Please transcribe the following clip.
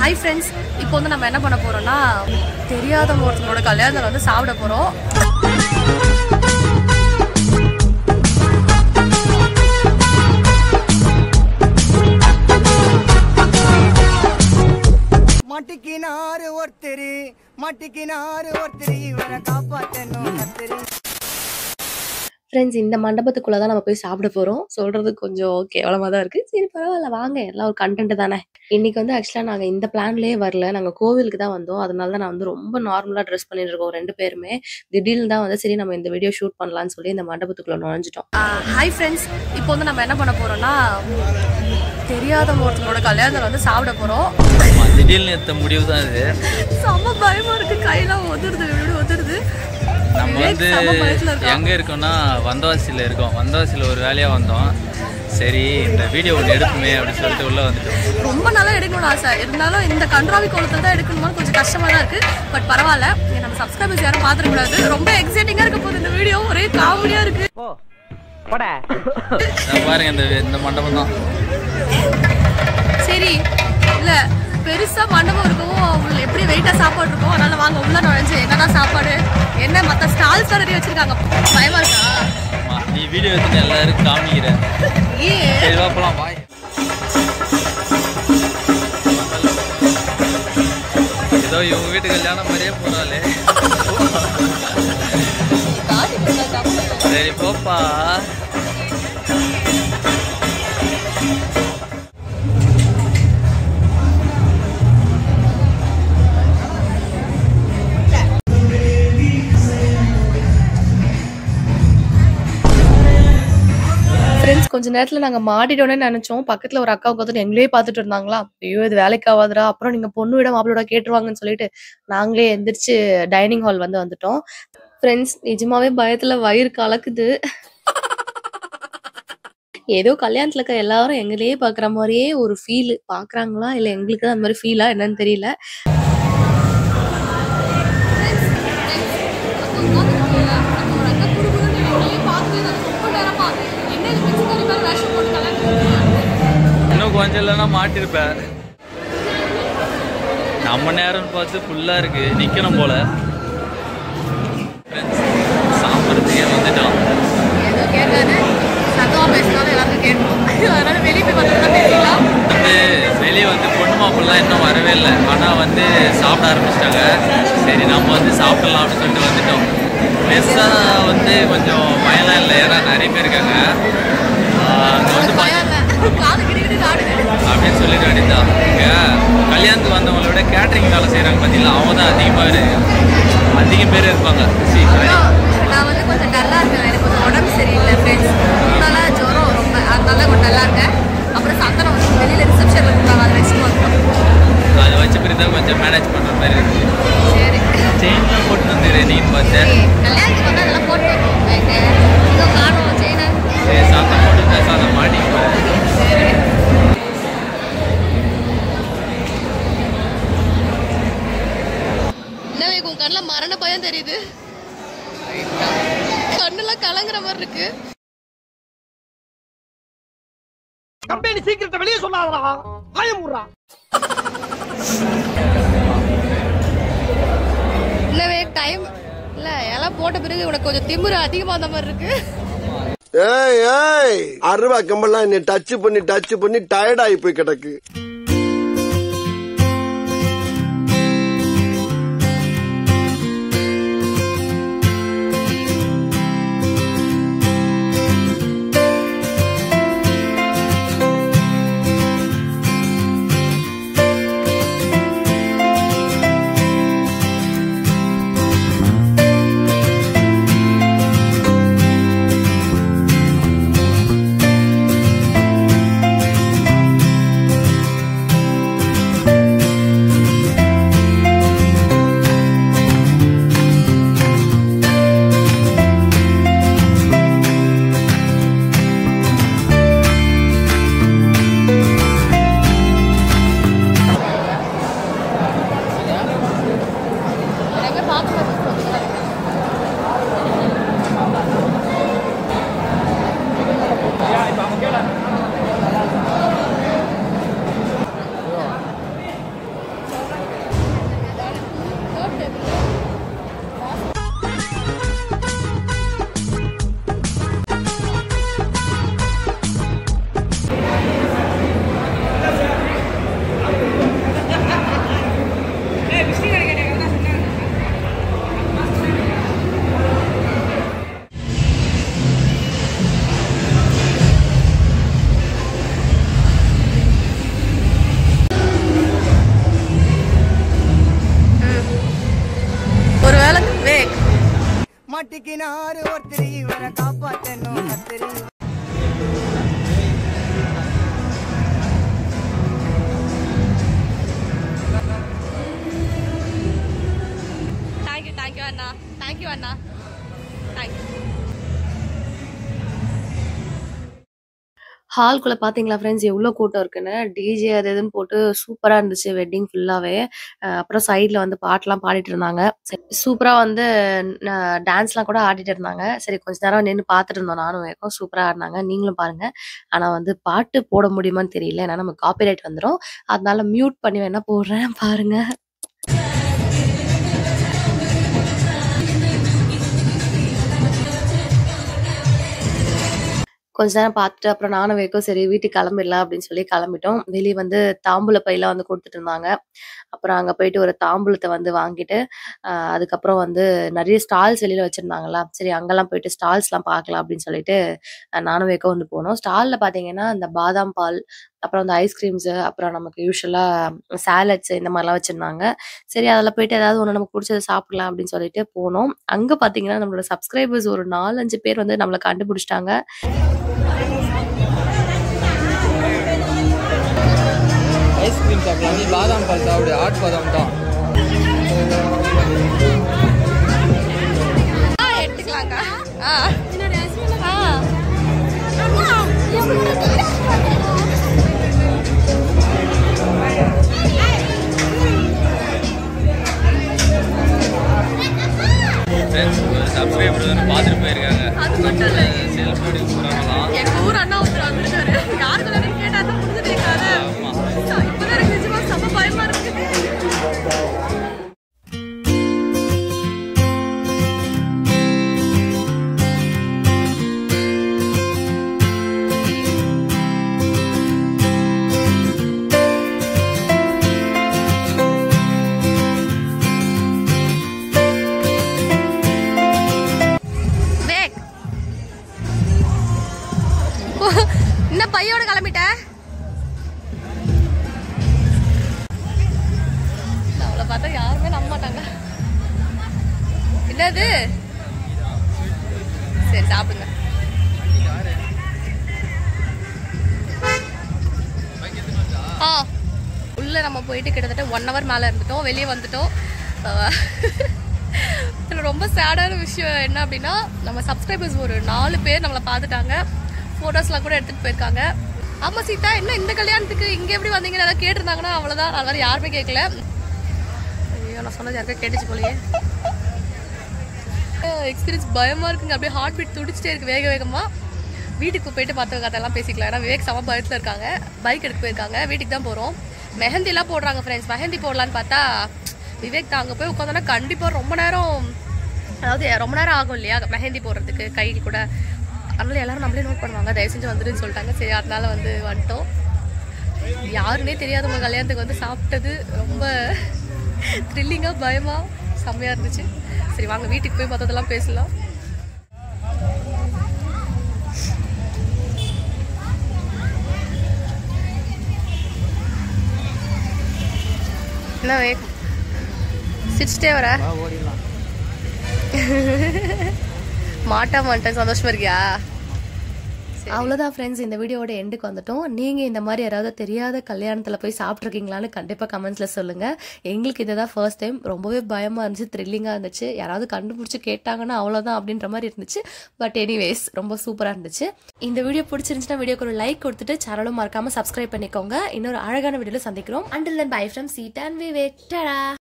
Hi friends, இப்போ வந்து நம்ம என்ன பண்ண போறோம்னா தெரியாதவங்க ஒருத்தரோட கல்யாணத்துல வந்து சாப்பிட போறோம். மட்டிக்கினாரு ஒருத்தர் இவரை காப்பாத்தணும் கத்திரி. ஃப்ரெண்ட்ஸ், இந்த மண்டபத்துக்குள்ள தான் நம்ம போய் சாப்பிட போறோம். சொல்றது கொஞ்சம் கேவலமா தான் இருக்கு. சரி பரவாயில்ல, வாங்க, எல்லாம் ஒரு கண்டென்ட் தானே. இன்னைக்கு வந்து ஆக்சுவலா நாங்க இந்த பிளான்லயே வரல. நாங்க கோவிலுக்கு தான் வந்தோம். அதனால தான் நான் வந்து ரொம்ப நார்மலா ட்ரெஸ் பண்ணிட்டு இருக்கோம் 2 பேருமே. திடீர்னு தான் வந்து சரி நம்ம இந்த வீடியோ ஷூட் பண்ணலாம்னு சொல்லி இந்த மண்டபத்துக்குள்ள நுழைஞ்சிட்டோம். ஹாய் ஃப்ரெண்ட்ஸ், இப்போ வந்து நம்ம என்ன பண்ண போறோம்னா தெரியாதவங்க ஒருத்தரோட கல்யாணத்துல வந்து சாப்பிட போறோம். திடீர்னு எடுத்த முடிவு தான் இது. செம்ம பயமா இருக்கு, கையெல்லாம் ஒதுருது, வீடு ஒதுருது. நம்ம வந்து எங்கே இருக்கோம்னா வந்தவாசியில் இருக்கோம். வந்தவாசியில் ஒரு வேலையாக வந்தோம். சரி இந்த வீடியோ ஒன்று எடுக்குமே அப்படின்னு சொல்லிட்டு உள்ளே வந்துட்டோம். ரொம்ப நல்லா எடுக்கணும்னு ஆசை இருந்தாலும் இந்த கன்றாவி கோலத்தில் தான் எடுக்கணும்னு கொஞ்சம் கஷ்டமாக தான் இருக்குது. பட் பரவாயில்ல, நம்ம சப்ஸ்கிரைபர்ஸ் யாரும் பார்த்துக்கூடாது. ரொம்ப எக்ஸைட்டிங்காக இருக்க போகுது இந்த வீடியோ. ஒரே காமெடியாக இருக்குது. பாருங்க இந்த மண்டபம் தான். சரி, இல்லை பெருசாக மண்டபம் இருக்கவும் அவங்க எப்படி வெயிட்டாக சாப்பாடு இருக்கும். அதனால வாங்க உள்ள நுழைஞ்சு என்னதான் சாப்பாடு என்ன மற்ற ஸ்டால்ஸ் தான் நிறைய வச்சிருக்காங்க. பயமா இருக்கா? நீ வீடியோ எடுத்துட்டு எல்லாரும் காமிக்கிற. சரி வா போலாம், வாய். ஏதோ இவங்க வீட்டு கல்யாணம் மாதிரியே போறாளே. சரி போப்பா. ஃப்ரெண்ட்ஸ், கொஞ்ச நேரத்தில் நாங்கள் மாட்டிட்டோன்னே நினச்சோம். பக்கத்தில் ஒரு அக்கா உட்காந்துட்டு எங்களே பார்த்துட்டு இருந்தாங்களா. ஐயோ இது வேலைக்கு ஆகாதுடா, அப்புறம் நீங்கள் பொண்ணு விட மாப்பிளோட கேட்டுருவாங்கன்னு சொல்லிட்டு நாங்களே எந்திரிச்சு டைனிங் ஹால் வந்துட்டோம். ஃப்ரெண்ட்ஸ், நிஜமாவே பயத்தில் வயிறு கலக்குது. ஏதோ கல்யாணத்தில் இருக்க எல்லாரும் எங்களையே பார்க்குற மாதிரியே ஒரு ஃபீல். பார்க்குறாங்களா இல்லை எங்களுக்கு தான் அந்த மாதிரி ஃபீலா என்னன்னு தெரியல. இன்னும் கொஞ்சம் இல்லைன்னா மாட்டிருப்பேன். நம்ம நேரம் பார்த்து ஃபுல்லாக இருக்கு, நிற்கணும் போல. சாப்பிட்றதுக்கே வந்துட்டோம். வெளியே வந்து பொண்ணு மாப்பிள்ளலாம் இன்னும் வரவே இல்லை. ஆனால் வந்து சாப்பிட ஆரம்பிச்சிட்டாங்க. சரி நம்ம வந்து சாப்பிடலாம் அப்படின்னு சொல்லிட்டு வந்துட்டோம். பெருசாக வந்து கொஞ்சம் பயம்லாம் இல்லை, ஏன்னா நிறைய பேர் இருக்காங்க. அங்கே வந்து அப்படின்னு சொல்லிட்டு வேண்டியதான். இங்கே கல்யாணத்துக்கு வந்தவங்கள விட கேட்ரிங் வேலை செய்கிறாங்க பார்த்தீங்களா, அவங்க தான் அதிக பேர் இருப்பாங்க. நான் வந்து கொஞ்சம் டல்லாக இருக்கேன், எனக்கு கொஞ்சம் உடம்பு சரியில்லை ஃப்ரெண்ட்ஸ். அதனால ஜுரம் ரொம்ப, அதனால கொஞ்சம் நல்லா இருக்கேன். அப்புறம் சந்தனம் வந்து வெளியில் ரிசப்ஷனில் கொடுத்தாங்க, அதை வச்சுட்டு வந்தோம். அதை வச்ச பிறகு தான் கொஞ்சம் மேனேஜ் பண்ணுற மாதிரி இருக்குது. சரி, செயின்லாம் போட்டு வந்துரு நீன்னு பார்த்தேன். கல்யாணத்துக்கு வந்து அதெல்லாம் போட்டு வைக்கணும். இதோ காணும் செயினை. சரி சாத்தம் போட்டு பேசாத மாட்டிக்குவேன். சரி, என்ன உன் கண்ணில் மரண பயம் தெரியுது, கண்ணெல்லாம் கலங்குற மாதிரி இருக்கு. கம்பெனி சீக்கிரத்தை வெளியே சொல்லாதடா, ஆயமுறா. இல்லவே டைம் இல்ல, எல்லாம் போட்ட பிறகு உனக்கு கொஞ்சம் திமிரு அதிகமா அந்த மாதிரி இருக்கு. ஏய் அருவா கம்பெல்லாம் என்ன டச் பண்ணி டயர்ட் ஆகி போய் கிடக்கு. மாட்டிக்கினாரு ஒருத்தர் இவரை காப்பாத்தணும் கத்திரி தேங்க்யூ அண்ணா, தேங்க்யூ அண்ணா, தேங்க்யூ. ஹால்குள்ள பாத்தீங்களா ஃப்ரெண்ட்ஸ் எவ்வளோ கூட்டம் இருக்குன்னு. டிஜே அது இதுன்னு போட்டு சூப்பரா இருந்துச்சு வெட்டிங் ஃபுல்லாவே. அப்புறம் சைட்ல வந்து பாட்டுலாம் பாடிட்டு இருந்தாங்க. சூப்பரா வந்து டான்ஸ்லாம் கூட ஆடிட்டு இருந்தாங்க. சரி கொஞ்ச நேரம் நின்று பார்த்துட்டு இருந்தோம் நானும் வேகம். சூப்பரா ஆடினாங்க. நீங்களும் பாருங்க. ஆனா வந்து பாட்டு போட முடியுமான்னு தெரியல. ஏன்னா நமக்கு காப்பிரைட் வந்துரும். அதனால மியூட் பண்ணி வேணா போடுறேன் பாருங்க. கொஞ்ச நேரம் பார்த்துட்டு அப்புறம் நானும் வேக்கும் சரி வீட்டுக்கு கிளம்பிடலாம் அப்படின்னு சொல்லி கிளம்பிட்டோம். வெளிய வந்து தாம்பூல பைலாம் வந்து குடுத்துட்டு இருந்தாங்க. அப்புறம் அங்க போயிட்டு ஒரு தாம்பூலத்த வந்து வாங்கிட்டு, அதுக்கப்புறம் வந்து நெறைய ஸ்டால்ஸ் வெளியில வச்சிருந்தாங்களா, சரி அங்கலாம் போயிட்டு ஸ்டால்ஸ்லாம் பார்க்கலாம் அப்படின்னு சொல்லிட்டு, நானும் வேக்கும் வந்து போனோம். ஸ்டால்ல பார்த்தீங்கன்னா, இந்த பாதாம் பால், அப்புறம் இந்த ஐஸ்கிரீம்ஸு, அப்புறம் நமக்கு யூசுவலா சாலட்ஸ் இந்த மாரிலாம் வச்சிருந்தாங்க. சரி அதில போயிட்டு ஏதாவது ஒண்ணு நமக்கு புடிச்சத சாப்பிடலாம் அப்படின்னு சொல்லிட்டு போனோம். அங்க பார்த்தீங்கன்னா, நம்மளோட சப்ஸ்கிரைபர்ஸ் ஒரு 4, 5 பேர் வந்து நம்மள கண்டுபிடிச்சுட்டாங்க. ஐஸ்கிரீம் சாப்பிடலாம், நீ பாதாம் பால் சாப்பிடு, ஹாட் பாதாம் தான். எடுத்துக்கலாங்க. சப்ஸ்கிரைபர் வந்து பார்த்துட்டு போயிருக்காங்க. அது மட்டும் இல்ல, செல்ஃபி எடுக்க போறாங்களாம். எங்க ஊர் அண்ணா ஒருத்தர் வந்திருக்காரு. யாருக்கு வேணும்னு கேட்டா தான் முடிஞ்சுட்டே இருக்காரு. இப்பதான் எனக்கு நிஜமா செம்ம பயமா இருக்குது. என்ன பையோட கிளம்பிட்ட? அவளை பார்த்தா யாருமே நம்ப மாட்டாங்க. என்னது? சரி சாப்பிடுங்க. உள்ள நம்ம போயிட்டு கிட்டத்தட்ட 1 hour மேல இருந்துட்டோம். வெளியே வந்துட்டோம். இதில் ரொம்ப சேடான விஷயம் என்ன அப்படின்னா, நம்ம சப்ஸ்கிரைபர்ஸ் ஒரு 4 பேர் நம்மளை பார்த்துட்டாங்க. ஃபோட்டோஸ்லாம் கூட எடுத்துகிட்டு போயிருக்காங்க. ஆமாம் சீதா, என்ன இந்த கல்யாணத்துக்கு இங்கே எப்படி வந்தீங்கன்னு ஏதாவது கேட்டிருந்தாங்கன்னா அவ்வளோதான். அது மாதிரி யாருமே கேட்கல. ஐயோ நான் சொன்னது யாருக்கா கேட்டுச்சு போலயே. எக்ஸ்பீரியன்ஸ் பயமாக இருக்குங்க. அப்படியே ஹார்ட் பீட் துடிச்சிட்டே இருக்குது வேக வேகமாக. வீட்டுக்கு போயிட்டு மற்ற கதையெல்லாம் பேசிக்கலாம். ஏன்னா விவேக் செம பயத்தில் இருக்காங்க. பைக் எடுக்க போயிருக்காங்க. வீட்டுக்கு தான் போகிறோம். மெஹந்திலாம் போடுறாங்க ஃப்ரெண்ட்ஸ். மெஹந்தி போடலான்னு பார்த்தா விவேக் தான் அங்கே போய் உட்காந்தோன்னா கண்டிப்பாக ரொம்ப நேரம், அதாவது ரொம்ப நேரம் ஆகும் இல்லையா மெஹந்தி போடுறதுக்கு கையில் கூட. அதனால எல்லாரும் நம்மளே நோட் பண்ணுவாங்க, தயவு செஞ்சு வந்துடுன்னு சொல்லிட்டாங்க. சரி அதனால வந்து வந்துட்டோம். யாருன்னே தெரியாதவங்க கல்யாணத்துக்கு வந்து சாப்பிட்டது ரொம்ப த்ரில்லிங்காக பயமாக செம்மையாக இருந்துச்சு. சரி வாங்க வீட்டுக்கு போய் மற்றதெல்லாம் பேசலாம். என்ன சிரிச்சிட்டே வர மாட்டேன் சந்தோஷமா இருக்கியா? அவ்வளோதான் ஃப்ரெண்ட்ஸ், இந்த வீடியோட எண்டுக்கு வந்துட்டோம். நீங்கள் இந்த மாதிரி யாராவது தெரியாத கல்யாணத்தில் போய் சாப்பிட்ருக்கீங்களான்னு கண்டிப்பாக கமெண்ட்ஸில் சொல்லுங்கள். எங்களுக்கு இதுதான் ஃபர்ஸ்ட் டைம். ரொம்பவே பயமாக இருந்துச்சு, த்ரில்லிங்காக இருந்துச்சு. யாராவது கண்டுபிடிச்சி கேட்டாங்கன்னா அவ்வளோதான் அப்படின்ற மாதிரி இருந்துச்சு. பட் எனிவேஸ் ரொம்ப சூப்பராக இருந்துச்சு. இந்த வீடியோ பிடிச்சிருந்துச்சுன்னா வீடியோக்கு ஒரு லைக் கொடுத்துட்டு சேனலும் மறக்காமல் சப்ஸ்கிரைப் பண்ணிக்கோங்க. இன்னொரு அழகான வீடியோவில் சந்திக்கிறோம். Until then, bye from Seeta and Vivek. Ta-da!